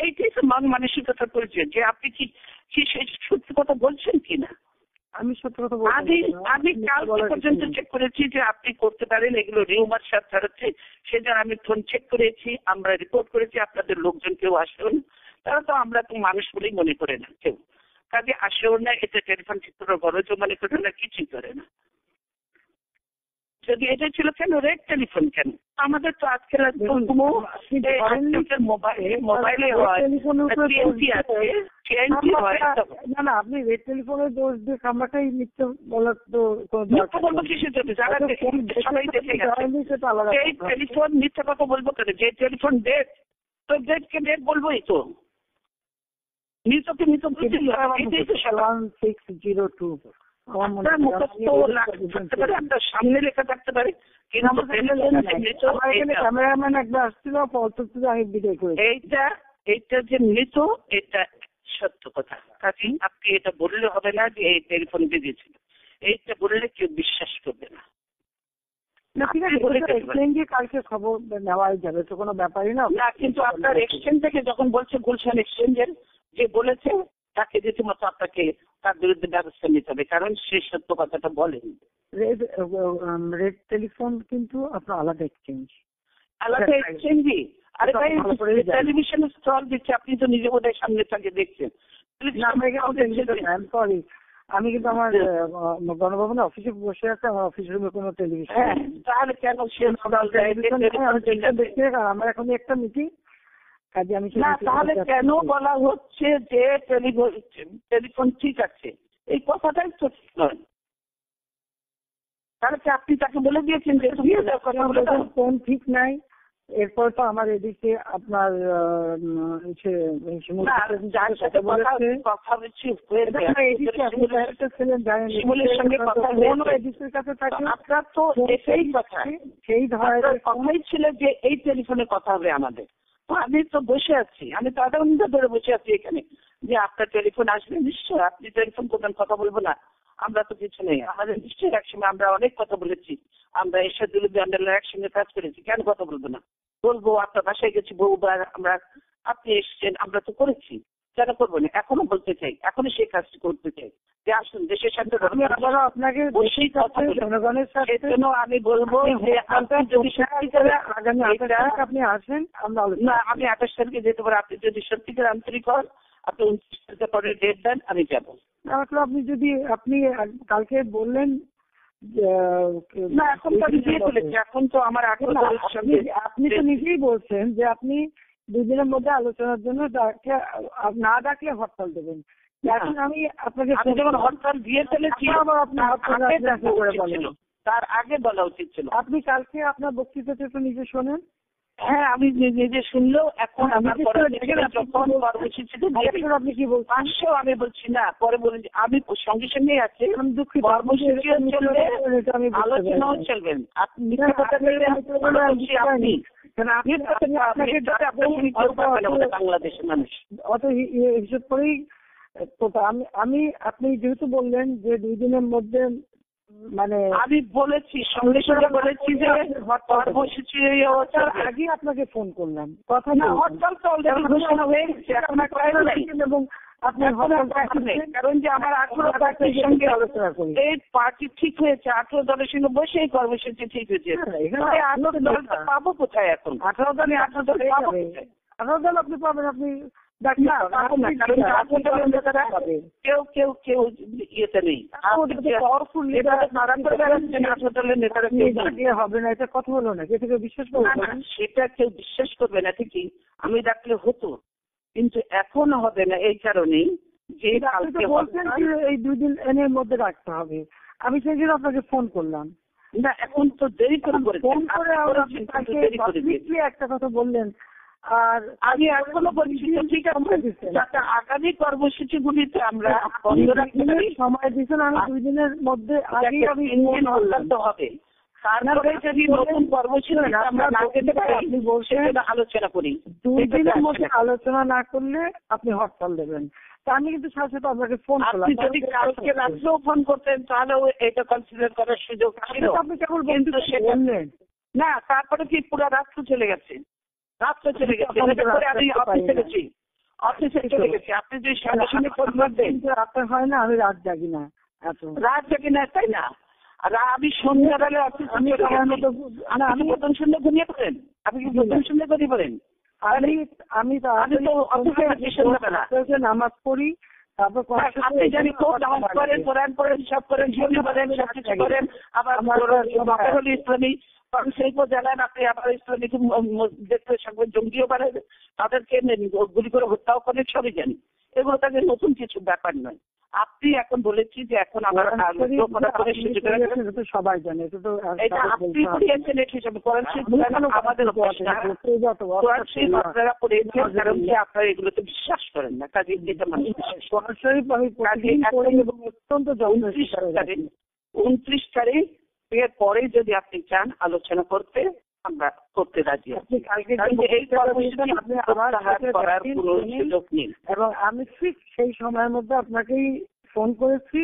এইটাই তো মানসিকতার পরিচয় যে আপনি কি সত্যি কথা বলছেন কিনা। আমি সত্যি কথা বলছি। আমি কাল পর্যন্ত চেক করেছি যে আপনি করতে পারেন, এগুলো রিউমার সাথে ছাড়াচ্ছে, সেজন্য আমি ফোন চেক করেছি, আমরা রিপোর্ট করেছি। আপনাদের লোকজন কেউ আসবেন, তারা তো আমরা তো মানুষ বলেই মনে করে না, কেউ কাজে আসেও না, এটা টেলিফোন ঠিক করে গরজও মনে করে না, কিছুই করে না। যদি এটা ছিল কেন রেড টেলিফোন কেন? আমাদের তো আজকাল মোবাইলে হয়, না আপনি রেড টেলিফোনের দোষ দিয়ে কামড়াটাই মিথ্যে বলার তো বলবো কিসের জন্য? যারা সবাই দেখে গেছে এই টেলিফোন মিথ্যে কথা বলবো কেন? যে টেলিফোন ডেট, তো ডেটকে ডেট বলবোই তো, মৃতকে মৃত বুঝতে আপনার মুখস্থ থাকতে পারে, আপনার সামনে লেখা থাকতে পারে, ক্যামেরাম্যান একবার আসছিল, আমি ভিডিও করি। এইটা যে মৃত, এটা সত্য কথা। কাজে আপনি এটা বললে হবে না যে এই টেলিফোন বেজেছিল। এইটা বললে কেউ বিশ্বাস করবে না। না ঠিক আছে, এক্সচেঞ্জে কালকে খবর নেওয়াই যাবে, তো কোনো ব্যাপারই না। না, কিন্তু আপনার এক্সচেঞ্জ থেকে যখন বলছে গুলশান এক্সচেঞ্জের যে বলেছে, তাকে রীতিমতো আপনাকে তার বিরুদ্ধে ব্যবস্থা নিতে হবে, কারণ সে সত্য কথাটা বলেন। রেড টেলিফোন কিন্তু আপনার আলাদা এক্সচেঞ্জ, আলাদা এক্সচেঞ্জই। আরে ভাই, টেলিভিশনে স্টল দিচ্ছে, আপনি তো নিজে বোধহয় সামনে থেকে দেখছেন। সরি, আমি কিন্তু আমার গণভবনের অফিসে বসে আছে, আমার অফিস রুমে কোনো টেলিভিশন। তাহলে কেন দেখতে, আমার এখন একটা মিটিং, কাজে আমি না, তাহলে কেন বলা হচ্ছে যে টেলিফোন ঠিক আছে? এই কথাটাই তো ঠিক নয়। তাহলে কি আপনি তাকে বলে দিয়েছেন যে ফোন ঠিক নাই? এরপর তো আমার এদিকে আপনার যার সাথে কথা হচ্ছে আপনার তো সেই কথা, সেই ধরনের কথাই ছিল যে এই টেলিফোনে কথা হবে আমাদের। তো আমি তো বসে আছি, আমি তো আধা ঘন্টা ধরে বসে আছি এখানে, যে আপনার টেলিফোন আসবে নিশ্চয়, আপনি টেলিফোন করবেন, কথা বলবো না? আমরা তো কিছু নেই, আমাদের নিশ্চয়ই একসঙ্গে আমরা অনেক কথা বলেছি, আমরা এরশাদুল আন্ডারলাইন একসঙ্গে কাজ করেছি, কেন কথা বলবো না? বলবো, আপনার বাসায় গেছি বহুবার, আমরা, আপনি এসছেন, আমরা তো করেছি, কেন করবো না? এখনো বলতে চাই, এখনো সেই কাজটি করতে চাই যে আসুন দেশের সাথে আপনাকে বসেই কথা জনগণের সাথে। জন্য আমি বলবো যে আপনার যদি আগামী আপনি আসেন, আমরা না, আমি 28 তারিখে যেতে পারি, আপনি যদি সত্যিকার আন্তরিক হন, আপনি 29 তারিখে পরে ডেট দেন, আমি যাবো। আপনি যদি আপনি কালকে বললেন না, এখন তো আমি দিয়ে ফেলেছি, এখন তো আমার আপনি তো নিজেই বলছেন যে আপনি 2 দিনের মধ্যে আলোচনার জন্য না ডাকলে হরতাল দেবেন। এখন আমি আপনাকে যখন হরতাল দিয়ে ফেলেছি, তার আগে বলা উচিত ছিল। আপনি কালকে আপনার বক্তৃতাটা একটু নিজে শোনেন। হ্যাঁ, আমি নিজে শুনলেও এখন আপনি কি বলছেন? আমি বলছি না, পরে বলেন আমি সঙ্গে সঙ্গে আছে, আমি দুঃখিত, কর্মসূচিও চলবে, আলোচনাও চলবেন। আপনি মিথ্যা কথা বললেন, আপনি বাংলাদেশের মানুষ অত হিসেব করেই। আপনি যেহেতু বললেন যে 2 দিনের মধ্যে, মানে আমি বলেছি, সঙ্গে সঙ্গে বলেছি যে কর্মসূচি আগে আপনাকে ফোন করলাম, কথা না, হরতাল তো অলরেডি ঘোষণা হয়ে গেছে, এখন এবং আপনি কারণ যে আমার 18 পার্টির সঙ্গে আলোচনা করি, এই পার্টি ঠিক হয়েছে, 18 দলের সঙ্গে বসে এই কর্মসূচি ঠিক হয়েছে। 18 দল পাবো কোথায় এখন? 18 দল পাবো, 18 দল আপনি পাবেন, আপনি কেউ ইয়েতে নেই, হবে না, এটা কথা হলো না, কেউ বিশ্বাস করবে না, সেটা কেউ বিশ্বাস করবে না ঠিকই, আমি ডাকলে হতো, কিন্তু এখন হবে না এই কারণেই যে বলছেন এই 2 দিন এর মধ্যে রাখতে হবে। আমি সেই জন্য আপনাকে ফোন করলাম। না, এখন তো দেরি করে ফোন করে একটা কথা বললেন, আর আমি এখনো বলছি ঠিক আছে, যাতে আগামী কর্মসূচিগুলিতে আমরা বন্ধ রাখতে পারি। সময় দিচ্ছেন, আমি 2 দিনের মধ্যে আগেই আমি হবে, তারপরে যদি নতুন কর্মসূচি আমরা না পেতে পারি, আপনি বলছেন আলোচনা করি। 2 দিনের মধ্যে আলোচনা না করলে আপনি হরতাল দেবেন। তা আমি কিন্তু সাথে সাথে আপনাকে ফোন করলাম, আপনি যদি কালকে রাত্রেও ফোন করতেন তাহলেও এটা কনসিডার করার সুযোগ ছিল। আপনি কেবল বললেন না, তারপরে কি পুরো রাত্র চলে গেছে, রাত্রে চলে গেছে, আমি অফিসে গেছি, অফিসে চলে গেছি। আপনি যদি সঙ্গে সঙ্গে ফোন করবেন, রাত্রে হয় না, আমি রাত জাগি না, রাত জাগি না, তাই না? আর আমি সন্ধ্যাবেলা অফিস, আমি প্রথম সন্ধ্যে ঘুমিয়ে পড়েন, আপনি কি প্রথম সন্ধ্যে ঘুমিয়ে পড়েন? আমি তো অফিসে আছি সন্ধ্যাবেলা, নামাজ পড়ি, তারপর আপনি জানি খুব নামাজ পড়েন, কোরআন পড়েন, সব করেন, ঝুঁকি করেন, সবকিছু করেন, আবার ইসলামী শিল্প জানান, আপনি আবার ইসলামিক দেখতে সঙ্গে জঙ্গিও বাড়েন, তাদেরকে গুলি করে হত্যাও করেন, সবই জানি। এগুলো তাদের নতুন কিছু ব্যাপার নয়। আপনি এখন বলেছি যে এখন আমার সবাই জানে, আপনি পড়িয়েছেন এটি হিসাবে কোরআন শরীফ আমাদের আপনারা পড়িয়েছেন, কারণ যে আপনারা এগুলোতে বিশ্বাস করেন না, কাজে যেটা মানুষ কোরআন শরীফ আমি অত্যন্ত 29 তারিখ এর পরে যদি আপনি চান আলোচনা করতে, আমরা করতে রাজি আছি। এই কর্মসূচি আপনি করার কোনো সুযোগ নেই, এবং আমি ঠিক সেই সময়ের মধ্যে আপনাকেই ফোন করেছি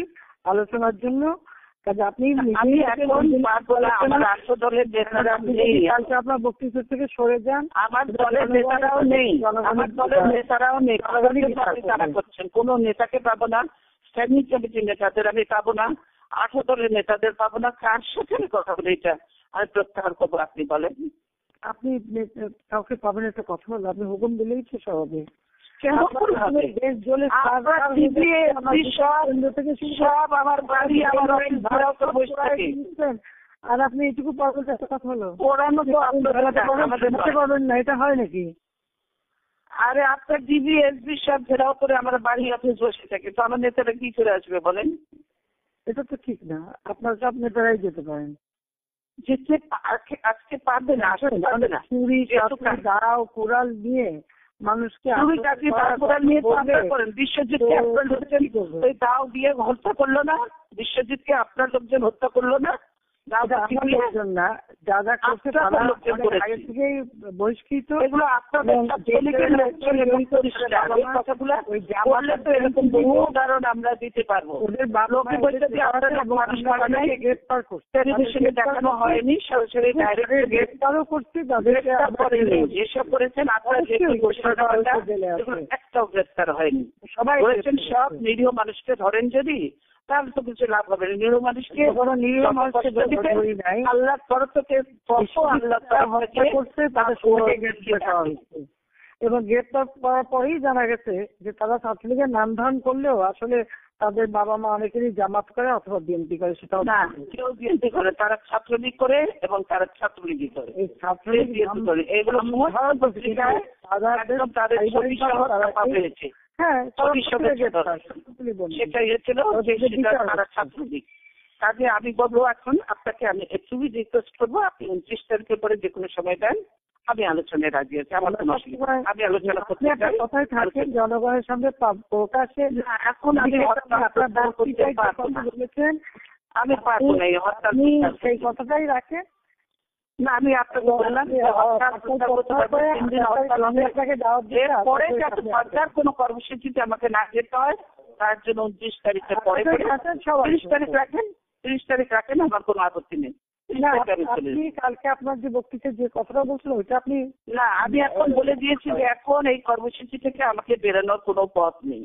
আলোচনার জন্য, কাজে আপনি আমি এখন আমার রাষ্ট্র দলের নেতারা নেই, কালকে আপনার বক্তৃতা থেকে সরে যান। আমার দলের নেতারাও নেই, আমার দলের নেতারাও নেই, তারা করছেন। কোন নেতাকে পাবো না, স্ট্যান্ডিং কমিটির নেতাদের আমি পাবো না, 8 দলের নেতাদের পাবো না। কার সাথে আমি কথা বলে এটা আমি প্রত্যাহার করবো? আপনি বলেন। আপনি কাউকে পাবেন একটা কথা হলো, আপনি হুকুম দিলেই তো সব হবে। সব আমার বাড়ি আমার আর আপনি এইটুকু পারবেন একটা কথা হলো, ওরানো তো পারবেন না, এটা হয় নাকি? আরে আপনার ডিবি এসবি সব ঘেরাও করে আমার বাড়ি অফিস বসে থাকে, তো আমার নেতারা কি করে আসবে বলেন? এটা তো ঠিক না, আপনার সব নেতারাই যেতে পারেন। যেতে আজকে পারবে না, আসলে পারবে না। চুরি দাঁড়াও কোরাল নিয়ে মানুষকে বিশ্বজিৎকে আপনার লোকজন ওই দাও দিয়ে হত্যা করলো না? বিশ্বজিৎকে আপনার লোকজন হত্যা করলো না? যা যা করছে আগে থেকেই বহিষ্কৃত। এগুলো আপনাদের এরকম বহু উদাহরণ আমরা দিতে পারবো। টেলিভিশনে দেখানো হয়নি, সরাসরি ডাইরেক্ট গ্রেফতারও করছে। যেসব করেছেন আপনারা একটাও গ্রেফতার হয়নি। সবাই বলেছেন সব নিরীহ মানুষকে ধরেন যদি, তাহলে তো কিছু লাভ হবে না। নিরীহ মানুষকে আল্লাহ তরফ থেকে এবং গ্রেপ্তার করার পরেই জানা গেছে যে তারা ছাত্রলীগের নাম ধারণ করলেও আসলে তাদের বাবা মা অনেকেরই জামাত করে অথবা বিএনপি করে। সেটাও না, কেউ বিএনপি করে, তারা ছাত্রলীগ করে এবং তারা ছাত্রলীগই করে। এই ছাত্রলীগ করে এগুলো তাদের পেয়েছে। হ্যাঁ, সেটাই হচ্ছিল তারা ছাত্রলীগ। কাজে আমি বলবো এখন আপনাকে আমি একটুই রিকোয়েস্ট করবো, আপনি 29 তারিখের পরে যে কোনো সময় দেন, আমি আলোচনায় রাজি আছি। আমার কোনো অসুবিধা, আমি আলোচনা করতে চাই। কথায় থাকেন জনগণের সামনে প্রকাশে। এখন আমি বলেছেন আমি পারবো না এই হত্যা, সেই কথাটাই রাখেন না। আমি আপনাকে বললাম পরে যাতে সরকার কোনো কর্মসূচিতে আমাকে না যেতে হয়, তার জন্য 29 তারিখের পরে 30 তারিখ রাখেন, 30 তারিখ রাখেন, আমার কোনো আপত্তি নেই। কালকে আপনার যে বক্তৃতা যে কথাটা বলছিল ওইটা আপনি না, আমি এখন বলে দিয়েছি যে এখন এই কর্মসূচি থেকে আমাকে বেরোনোর কোনো পথ নেই।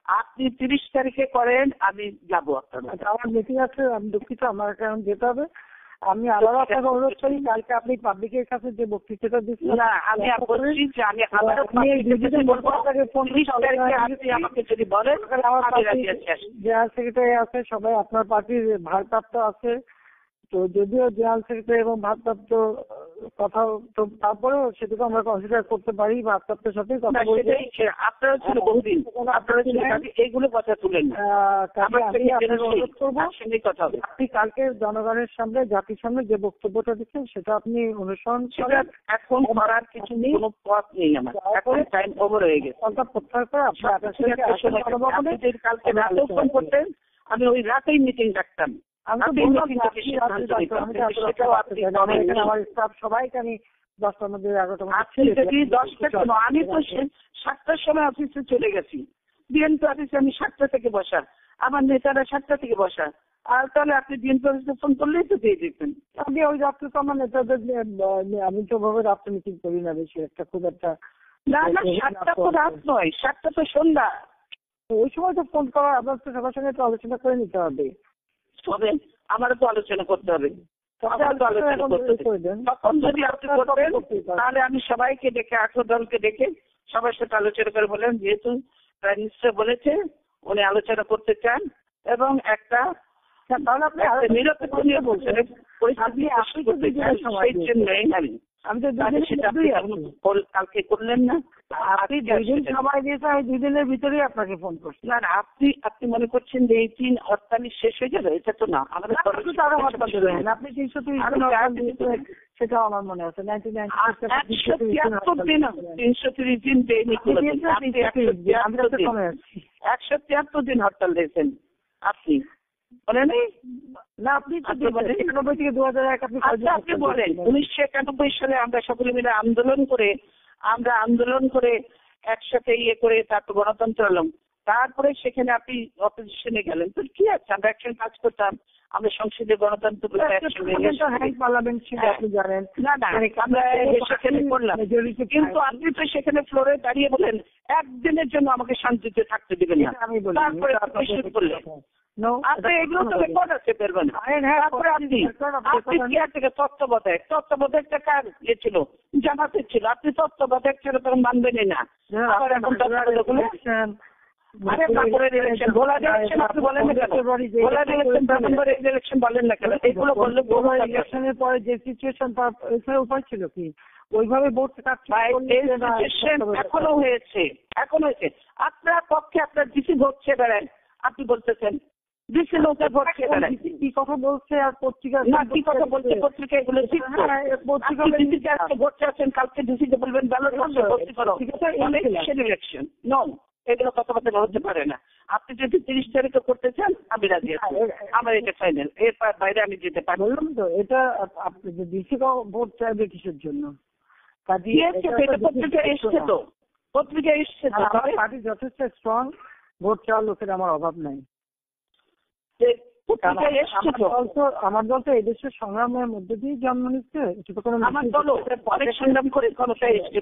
আপনি 30 তারিখে করেন, আমি যাবো আপনার। আমার মিটিং আছে, আমি দুঃখিত, আমার এখন যেতে হবে। আমি আলাদা আপনাকে অনুরোধ করি, কালকে আপনি পাবলিকের কাছে যে বক্তৃতাটা দিচ্ছেন না, আমি বলছি যে আমি আমাকে যদি বলেন, জেনারেল সেক্রেটারি আছে, সবাই আপনার পার্টির ভারপ্রাপ্ত আছে, তো যদিও জেনারেল সেক্রেটারি এবং ভারপ্রাপ্ত কথা, তো তারপরেও সেটুকু আমরা কনসিডার করতে পারি। ভারপ্রাপ্তের সাথে কথা বলতে আপনারা ছিল বহুদিন, আপনারা ছিল এইগুলো কথা তুলেন। আপনি কালকে জনগণের সামনে, জাতির সামনে যে বক্তব্যটা দিচ্ছেন সেটা আপনি অনুসরণ করেন। এখন করার কিছু নেই, কোনো পথ নেই আমার, এখন টাইম ওভার হয়ে গেছে। প্রত্যাহার করে কালকে রাতেও ফোন করতেন, আমি ওই রাতেই মিটিং ডাকতাম। সবাইকে আমি 10টার মধ্যে 11টার আমি তো 7টার সময় অফিসে চলে গেছি, বিএনপি অফিসে আমি 7টা থেকে বসা, আমার নেতারা 7টা থেকে বসা। আর তাহলে আপনি বিএনপি অফিসে ফোন করলেই তো দিয়ে দিতেন। আমি ওই রাত্রে তো আমার নেতাদের আমি তো ভাবে রাত্রে মিটিং করি না বেশি একটা, খুব একটা। না না, 7টা তো রাত নয়, 7টা তো সন্ধ্যা। ওই সময় তো ফোন করা, আপনার তো সবার সঙ্গে তো আলোচনা করে নিতে হবে। তবে আমারও তো আলোচনা করতে হবে, তখন যদি আপনি করবেন তাহলে আমি সবাইকে ডেকে 8 দলকে ডেকে সবার সাথে আলোচনা করে বলেন, যেহেতু প্রাইম মিনিস্টার বলেছে উনি আলোচনা করতে চান এবং একটা নিরপেক্ষ নিয়ে বলছেন আমি তো কালকে করলেন না, আপনি 2 দিন সময় দিয়েছেন, আমি 2 দিনের ভিতরেই আপনাকে ফোন করছি। না না, আপনি মনে করছেন যে এই 3 হরতালি শেষ হয়ে যাবে, এটা তো না। আমাদের আপনি 330 সেটা আমার মনে আছে। 330 দিন দেয়নি, 173 দিন হরতাল দিয়েছেন আপনি, বলেন না? আপনি 1991 থেকে 2001 আপনি বলেন 1991 সালে আমরা সকলে মিলে আন্দোলন করে একসাথে করে তারপর গণতন্ত্র এলাম। তারপরে সেখানে আপনি অপোজিশনে গেলেন, তো কি আছে, আমরা একসঙ্গে কাজ করতাম, আমরা সংসদীয় গণতন্ত্র পার্লামেন্ট ছিল আপনি জানেন। না আমরা সেখানে করলাম, কিন্তু আপনি তো সেখানে ফ্লোরে দাঁড়িয়ে বলেন একদিনের জন্য আমাকে শান্তিতে থাকতে দিবেন না, তারপরে আপনি করলেন। আপনি এগুলো তো রেকর্ড আছে পেরবেন। তারপরে আপনি তত্ত্বাবধায়কটা কার ইয়ে ছিল, জামাতের ছিল, আপনি তত্ত্বাবধায়ক ছিল তখন মানবেনই না। আবার এখন ইলেকশনের পরে যে সিচুয়েশন তার উপায় ছিল কি ওইভাবে ভোট এখনো হয়েছে। আপনার পক্ষে আপনার ডিসি ভোট চেয়ে বেড়ান, আপনি বলতেছেন ডিসি লোকের ভোট চেয়ে বেড়ান, কি কথা বলছে আর পত্রিকা না কি কথা বলছে, পত্রিকা এগুলো ভোট চাচ্ছেন, কালকে ডিসিকে বলবেন ব্যালট ভর্তি করো, ইলেকশন নো, এগুলো কথাবার্তা হতে পারে না। আপনি যদি 30 তারিখে করতে চান আমি রাজি আছি, আমার এটা ফাইনাল, এর বাইরে আমি যেতে পারি। বললাম তো এটা আপনি যে ডিসি ভোট চাইবে কিসের জন্য, পত্রিকা এসছে তো, পত্রিকা এসছে তো, পার্টি যথেষ্ট স্ট্রং, ভোট চাওয়ার লোকের আমার অভাব নাই। আমার দল তো এদেশের সংগ্রামের মধ্যে দিয়ে জন্ম নিচ্ছে, আমার দল অনেক সংগ্রাম করে ক্ষমতায় এসছে,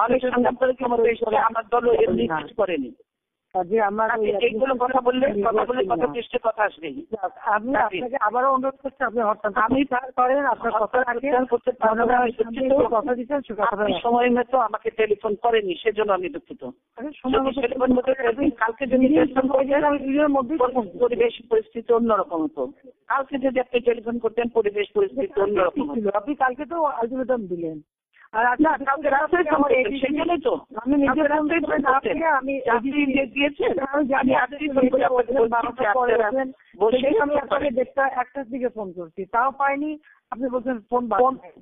অনেক সংগ্রাম করে ক্ষমতায় এসছে, আমার দল এমনি কিছু করেনি। এইগুলো কথা বললে কথা চেষ্টা কথা আসবে। আমি আপনাকে আবারও অনুরোধ করছি, আপনি আমি করেন আপনার কথা কথা দিচ্ছেন, সময় মতো আমাকে টেলিফোন করেনি, সেজন্য আমি দুঃখিত। কালকে যদি পরিবেশ পরিস্থিতি অন্যরকম হতো, কালকে যদি আপনি টেলিফোন করতেন পরিবেশ পরিস্থিতি অন্যরকম ছিল। আপনি কালকে তো আলটিমেটাম দিলেন, আর না কালকে রাস্তায় সেখানে তো আমি নিজের আমি আপনাকে 1টার দিকে ফোন করছি, তাও পাইনি। আপনি বলছেন ফোন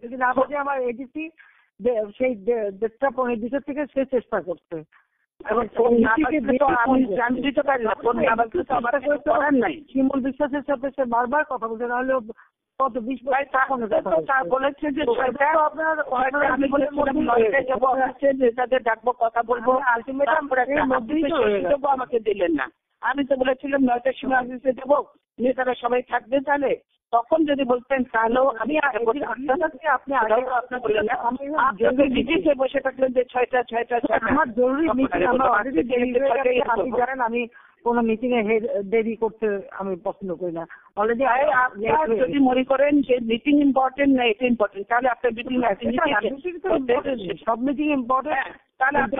যদি না বলছে আমার এডিসি সেই 1:15 থেকে সে চেষ্টা করছে, শিমুল বিশ্বাসের সাথে সে বারবার কথা বলছে, নাহলে কত 20 বলেছে যে ডাকবো কথা বলবো, আমাকে দিলেন না। আমি তো বলেছিলাম 9টার সময় অফিসে দেবো, নেতারা সবাই থাকবে, তাহলে তখন যদি বলতেন তাহলেও আমি বসে থাকলেন যে 6টা আমার জরুরি মিটিং, আমি কোন মিটিং এ দেরি করতে আমি পছন্দ করি না। অলরেডি যদি মনে করেন যে মিটিং ইম্পর্টেন্ট না এটা ইম্পর্টেন্ট, তাহলে আপনার মিটিং সব মিটিং ইম্পর্টেন্ট, তাহলে আপনি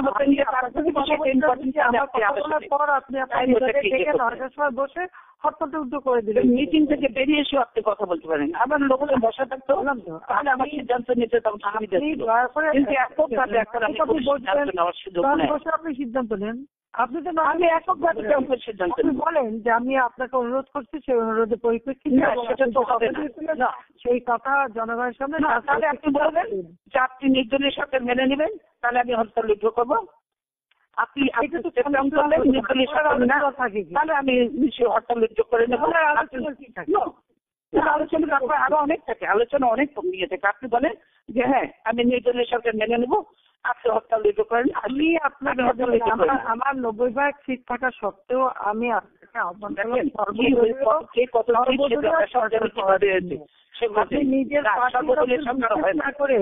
বসে হরতালটা উদ্যোগ করে দিলেন, মিটিং থেকে বেরিয়ে এসেও আপনি কথা বলতে পারেন। আমার লোকের বসা থাকতে হলাম তো, তাহলে আমার সিদ্ধান্ত নিতে তখন আপনি সিদ্ধান্ত নেন। আপনি তো আমি এককভাবে সিদ্ধান্ত বলেন যে আমি আপনাকে অনুরোধ করছি, সেই অনুরোধের পরিপ্রেক্ষিতে সেই কথা জনগণের সামনে, তাহলে আপনি বলবেন যে আপনি নির্দলীয় সরকার মেনে নেবেন, তাহলে আমি হরতাল উদ্যোগ করবো। আপনি নির্দলীয় সরকার না তাহলে আমি হরতাল উদ্যোগ করে নেবো। আলোচনা আরো অনেক থাকে, আলোচনা অনেক ইয়ে থাকে। আপনি বলেন যে হ্যাঁ আমি নির্দলীয় সরকার মেনে নেবো, আপনি হরতাল উদ্যোগ করেন, আমি আপনাকে আমার 90% সিট থাকা সত্ত্বেও আমি আপনাকে আহ্বান করলাম করে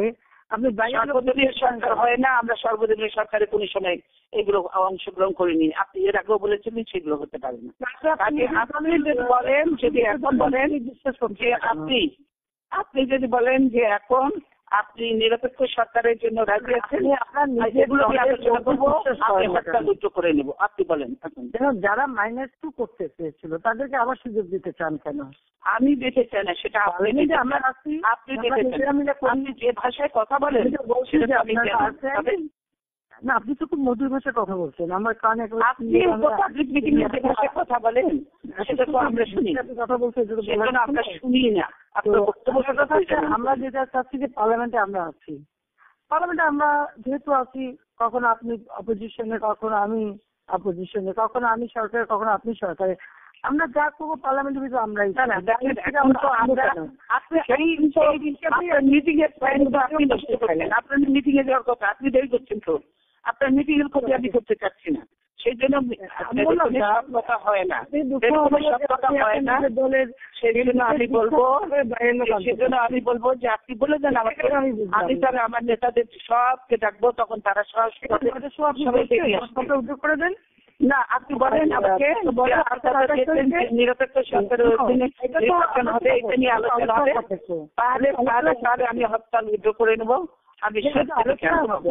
আপনি সর্বদলীয় সরকার হয় না, আমরা সর্বদলীয় সরকারে কোনো সময় এগুলো অংশগ্রহণ করিনি। আপনি এর আগেও বলেছিলেন সেগুলো হতে পারে না। আপনি যদি বলেন, যদি এখন বলেন যে আপনি যদি বলেন যে এখন আপনি নিরপেক্ষ সরকারের জন্য রাজি আছেন, এগুলো আলোচনা করবো, হরতাল উদ্যোগ করে নেবো। আপনি বলেন যারা -2 করতে চেয়েছিল তাদেরকে আবার সুযোগ দিতে চান কেন? আমি দিতে চাই না, সেটা আপনি দিতে চান। আপনি যে ভাষায় কথা বলেন না, আপনি তো খুব মধুর ভাষায় কথা বলছেন, আমার কানে আপনি পাবলিক মিটিং এ যে ভাষায় কথা বলেন সেটা তো আমরা শুনি, কথা বলছে আমরা শুনি না। আমরা যেটা চাচ্ছি যে পার্লামেন্টে আমরা আছি, পার্লামেন্টে আমরা যেহেতু আছি, কখনো আপনি অপোজিশনে, কখনো আমি অপোজিশনে, কখনো আমি সরকারে, কখনো আপনি সরকারে, আমরা যা করবো পার্লামেন্টের ভিতরে আমরাই। মিটিং এ আপনার মিটিং এ যাওয়ার কথা, আপনি দেরি করছেন তো। আপনার মিটিং এর ক্ষতি আমি করতে চাচ্ছি না, সেই জন্য সব কথা হয় না, সব কথা হয় না। সেই জন্য আমি বলবো যে আপনি বলে দেন আমাকে, আমি তাহলে আমার নেতাদের সবকে ডাকবো, তখন তারা উদ্যোগ করে দেন। না আপনি বলেন আমাকে, নিরপেক্ষ সরকারের অধীনে নির্বাচন হবে, এটা নিয়ে আলোচনা হবে, তাহলে আমি হরতাল উদ্যোগ করে নেবো। আমি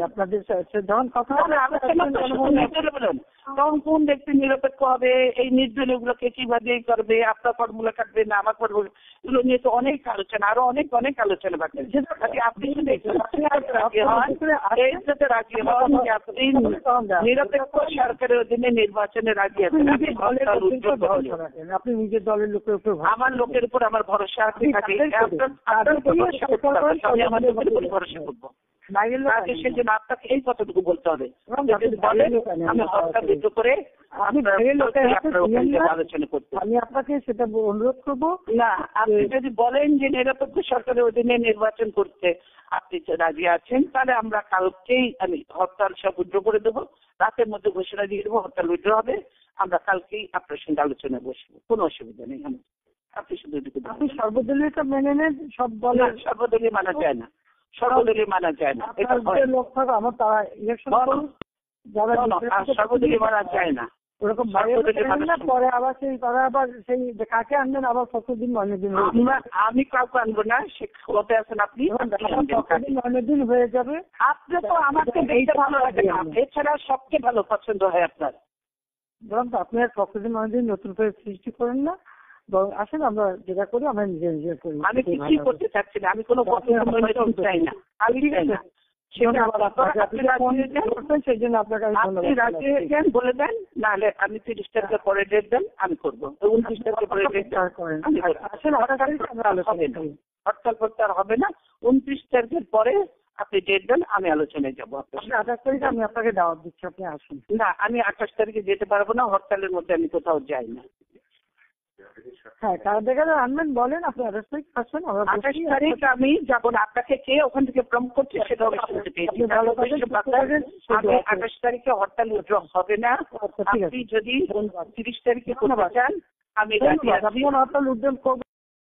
আপনাদের কথা বলেন তখন কোন ব্যক্তি নিরপেক্ষ হবে, এই নির্দলীয় গুলোকে কিভাবে করবে, আপনার ফর্মুলা কাটবে না আমার ফর্মুলা, এগুলো নিয়ে তো অনেক আলোচনা, আরো অনেক আলোচনা বাকি। আপনি রাজি হন যে আপনি নিরপেক্ষ সরকারের অধীনে নির্বাচনে রাজি আছেন, আপনি নিজের দলের লোকের উপর, আমার লোকের উপর আমার ভরসা আছে, আমাদের ভরসা করবো। সেজন্য আপনাকে এই কথাটুকু বলতে হবে, আমি হরতাল বিদ্রোহ করে আলোচনা করতে, আমি আপনাকে সেটা অনুরোধ করবো। না আপনি যদি বলেন যে নিরপেক্ষ সরকারের অধীনে নির্বাচন করতে আপনি রাজি আছেন, তাহলে আমরা কালকেই আমি হরতাল সব উইথড্র করে দেবো, রাতের মধ্যে ঘোষণা দিয়ে দেবো হরতাল উইথড্র হবে, আমরা কালকেই আপনার সঙ্গে আলোচনায় বসবো, কোনো অসুবিধা নেই। আপনি শুধু আপনি সর্বদলীয়টা মেনে নেন, সব দলের সর্বদলীয় মানা যায় না, সর্বদলীয় মানা যায় না, লোক থাকো আমার তারা ইলেকশন সর্বদলীয় মানা যায় না, ওরকম পরে আবার তারা আবার সেই কাকে আনবেন, আবার কতদিন অনেক দিন আমি কাউকে আনবো না, সে ক্ষমতায় আছেন আপনি, অনেক দিন হয়ে যাবে। আপনি তো আমাকে দেখতে ভালো লাগে না, এছাড়া সবচেয়ে ভালো পছন্দ হয় আপনার, বরং তো আপনি আর কতদিন অনেক দিন নতুন করে সৃষ্টি করেন না, আসেন আমরা যেটা করি আমরা নিজে করি। আমি কিছুই করতে চাচ্ছি না, আমি কোনো চাই না, সেই জন্য আপনাকে বলে দেন, নাহলে আপনি 30 তারিখে পরে ডেট দেন, আমি করবো 29 তারিখে পরে ডেট করেন। হরতাল প্রত্যাহার হবে না, 29 তারিখের পরে আপনি ডেট দেন, আমি আলোচনায় যাবো। 28 তারিখে আমি আপনাকে দাওয়াত দিচ্ছি, আপনি আসুন। না আমি 28 তারিখে যেতে পারবো না, হরতালের মধ্যে আমি কোথাও যাই না। হ্যাঁ কার দেখে আনবেন বলেন, আপনি 28 তারিখ আসবেন। 28 তারিখ আমি যাবো না, আপনাকে কে ওখান থেকে প্রমোট করছে সেটা আমি শুনতে পেয়েছি। 28 তারিখে হরতাল উইথড্র হবে না, আপনি যদি 30 তারিখে করতে চান আমি হরতাল উদ্যোগ করবো।